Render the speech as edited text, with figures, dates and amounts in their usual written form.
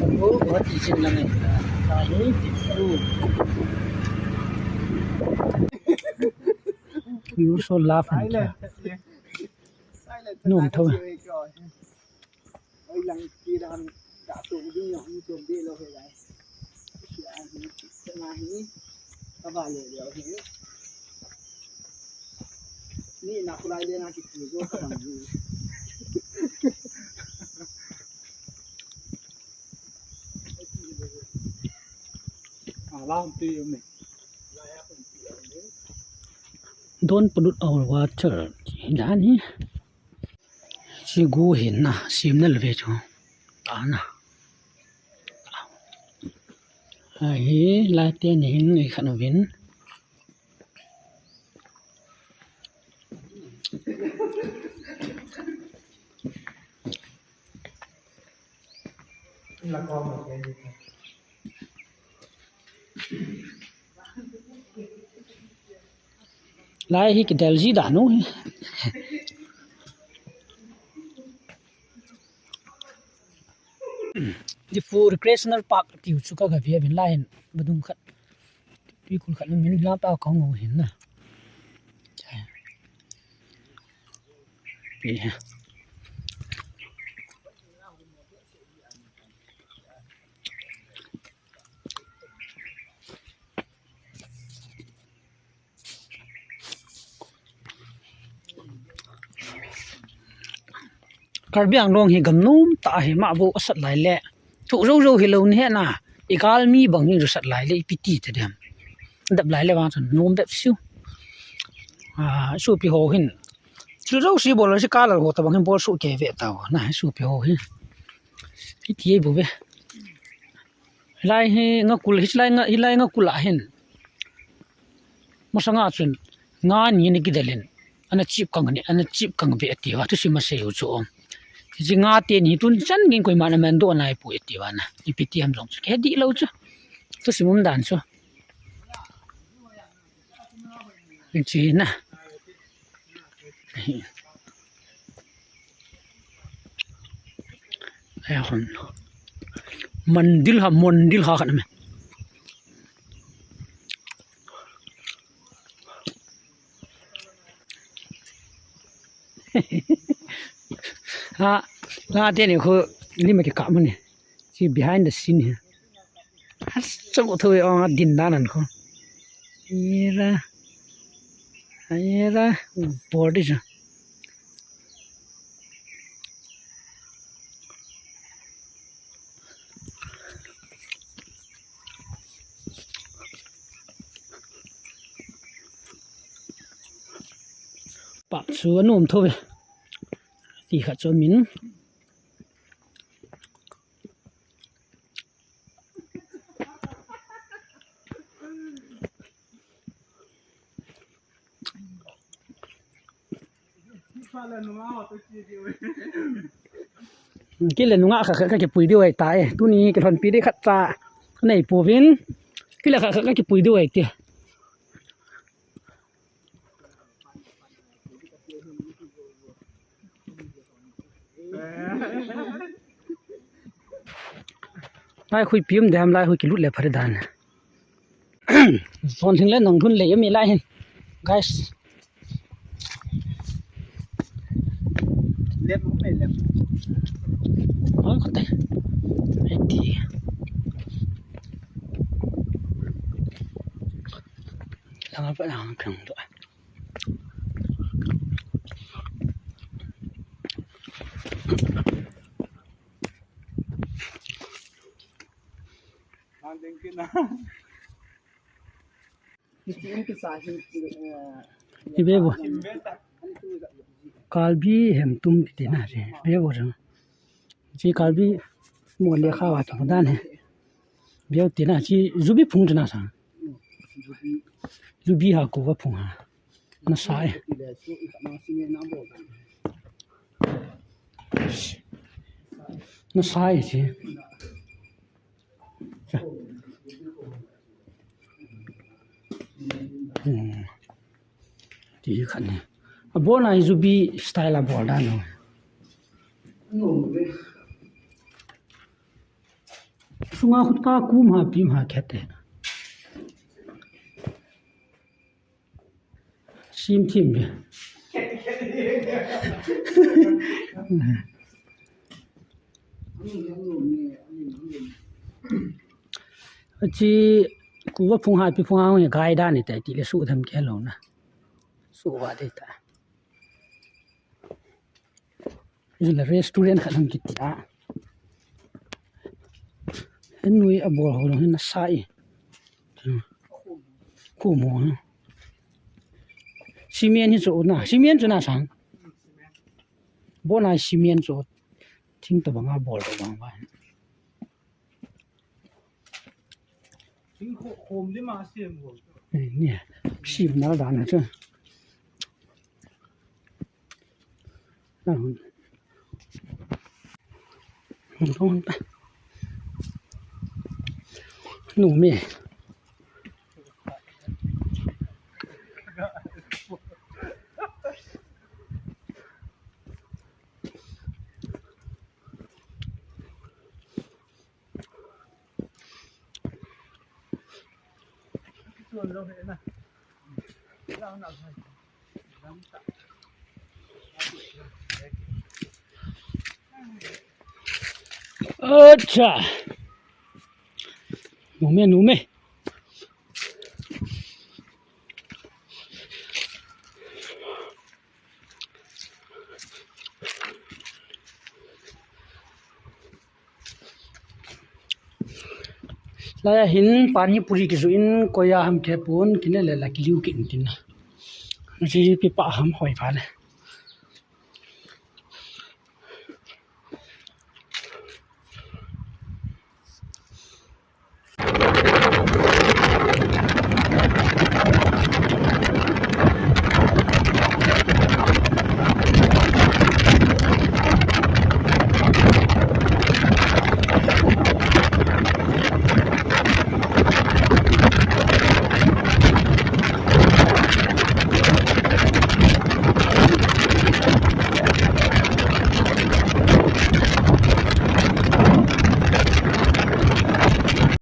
Oh, बहुत चीज़ लगे सारे you so laughing nôm thôi ôi lần kia đàn đã tụ đi nhỏ như chồng đi lo về lại sẽ mà hí các bạn lừa đảo híนี่นักไล่เล่นนักขี่ก็กำลังอยู่ล่างตีอยู่นี่โดนปลุดเอาว่าเจอด้านนี้สิกูเห็นนะซิมนั่นเลยจ้ะตานะไอ้ลายเตียนเห็นไอ้ขนมวินละครหมดเลยลายที่กระเดลจีด่านู้ดิฟูร์ครีสเนอร์พาร์คที่อยู่สุขกับเพียบินไลน์มาดูขัดที่คุณขัดมันมีลาป้าของงูเห็นนะใช่ปีคาร์บิอังลงหิกำนุ่มตาเหมาบุสัตไหลเละถูกเราหิลงเนี่ยนะอีกาลมีบางอย่างสัตไหลเละพิธีเดียมดับไหลเละบางส่วนนุ่มแบบซิวสูบพิโหหินชื่อเราสิบอลสิกาลหัวตะบางหินบอลสูบเกเวตาวนะสูบพิโหหินพิธีบุเวไล่ให้งักกุลฮิไล่งักกุลหินมาสังอาจุนงานนี้นี่กิดเล่นอันนั้นจีบกังนี่อันนั้นจีบกังเวทีว่าทุกสิ่งมาเสียอยู่จ้ะจิงาเตียนหิตุนจันกินคุยมันมันโดนไอ้ปุยตีวานะอีพิธีมรงแค่ดีแล้วจ้ะทุกสิ่งมันดันจ้ะจีนะไอ้คนมันดิลฮะกันมั้ยlaa tene ko lima ke ka mane si behind the scene here has so thoi on din danan ko era body ja pa chu anom thoi ti kha cho min cái lần ngã khắc cái bụi điêu ấy tại tu ní cái phần pi đấy khát ra cái này phổ biến cái là khắc cái bụi điêu ấy tiệt lại khui phim để làm lại khui cái lút lẹ phải đàn còn thằng lên nòng thun lẹ mi lại guysเล็บมันไม่เล็บ oh kata itu lang apa lang kang tu mungkin nah itu sahih ibe bo kalbi hem tum ti na re be bo jang ji kalbi mo le kha wa ta dan he be ti na ji zubi phung na sa zubi ha ko wa phung ha na sai na sai ji ti khan ne bona zubi style a borda no sunga khut ka kum ha pim ha khete sim thim be chi ku wa phung ha pi phung ha nge gai da ni tai ti le su tham ke lo na su wa de ta ni la restaurant kha tham ki ta en nui a bol ho lo na sai ku mo cement ni zo na cement zo na sang bo na cement zo thing to banga bol to bang ba chính khom đi mà xem rồi nè xìm nó đàn nữa chứ không ta nụ mẹ đâu thế này đâu nào thôi अच्छा nụ mẹ la hin pani puri ki in koya ham ke pon kinele la ki liu kin tin na ji pi pa ham hoi pha le